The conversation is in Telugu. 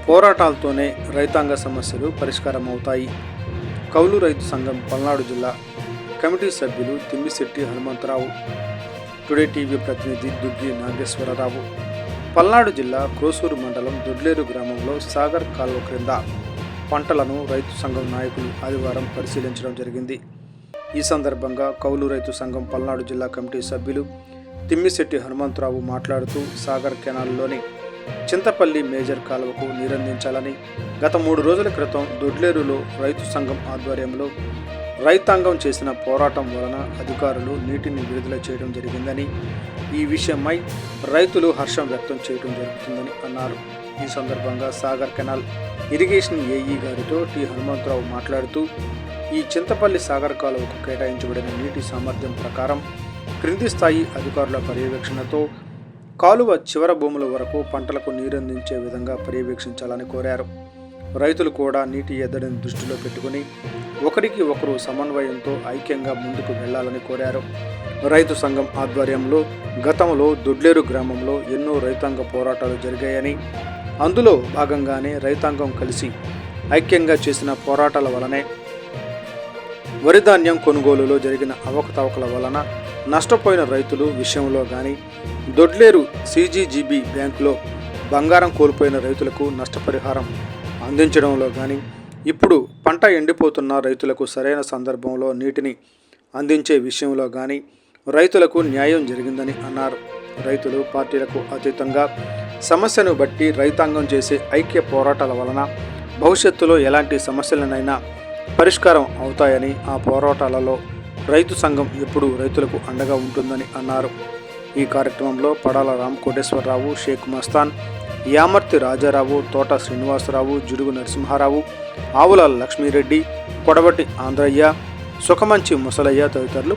పోరాటాలతోనే రైతాంగ సమస్యలు పరిష్కారం అవుతాయి. కౌలు రైతు సంఘం పల్నాడు జిల్లా కమిటీ సభ్యులు తిమ్మిశెట్టి హనుమంతరావు, టుడే టీవీ ప్రతినిధి దుగ్గి నాగేశ్వరరావు. పల్నాడు జిల్లా క్రోసూరు మండలం దొడ్లేరు గ్రామంలో సాగర్ కాలువ క్రింద పంటలను రైతు సంఘం నాయకులు ఆదివారం పరిశీలించడం జరిగింది. ఈ సందర్భంగా కౌలు రైతు సంఘం పల్నాడు జిల్లా కమిటీ సభ్యులు తిమ్మిశెట్టి హనుమంతరావు మాట్లాడుతూ సాగర్ కెనాల్లోని చింతపల్లి మేజర్ కాలువకు నీరందించాలని గత 3 రోజుల క్రితం దొడ్లేరులో రైతు సంఘం ఆధ్వర్యంలో రైతాంగం చేసిన పోరాటం వలన అధికారులు నీటిని విడుదల చేయడం జరిగిందని, ఈ విషయమై రైతులు హర్షం వ్యక్తం చేయడం జరుగుతుందని అన్నారు. ఈ సందర్భంగా సాగర్ కెనాల్ ఇరిగేషన్ ఏఈ గారితో టి హనుమంతరావు మాట్లాడుతూ, ఈ చింతపల్లి సాగర్ కాలువకు కేటాయించబడిన నీటి సామర్థ్యం ప్రకారం క్రింది స్థాయి అధికారుల పర్యవేక్షణతో కాలువ చివర భూముల వరకు పంటలకు నీరందించే విధంగా పర్యవేక్షించాలని కోరారు. రైతులు కూడా నీటి ఎద్దడిని దృష్టిలో పెట్టుకుని ఒకరికి ఒకరు సమన్వయంతో ఐక్యంగా ముందుకు వెళ్లాలని కోరారు. రైతు సంఘం ఆధ్వర్యంలో గతంలో దొడ్లేరు గ్రామంలో ఎన్నో రైతాంగ పోరాటాలు జరిగాయని, అందులో భాగంగానే రైతాంగం కలిసి ఐక్యంగా చేసిన పోరాటాల వలనే వరి ధాన్యం కొనుగోలులో జరిగిన అవకతవకల వలన నష్టపోయిన రైతులు విషయంలో కానీ, దొడ్లేరు సిజిజిబి బ్యాంకులో బంగారం కోల్పోయిన రైతులకు నష్టపరిహారం అందించడంలో కానీ, ఇప్పుడు పంట ఎండిపోతున్న రైతులకు సరైన సందర్భంలో నీటిని అందించే విషయంలో కానీ రైతులకు న్యాయం జరిగిందని అన్నారు. రైతులు పార్టీలకు అతీతంగా సమస్యను బట్టి రైతాంగం చేసే ఐక్య పోరాటాల వలన భవిష్యత్తులో ఎలాంటి సమస్యలనైనా పరిష్కారం అవుతాయని, ఆ పోరాటాలలో రైతు సంఘం ఎప్పుడూ రైతులకు అండగా ఉంటుందని అన్నారు. ఈ కార్యక్రమంలో పడాల రామకోటేశ్వరరావు, షేక్ మస్తాన్, యామర్తి రాజారావు, తోట శ్రీనివాసరావు, జుడుగు నరసింహారావు, ఆవుల లక్ష్మీరెడ్డి, కొడవటి ఆంధ్రయ్య, సుఖమంచి ముసలయ్య తదితరులు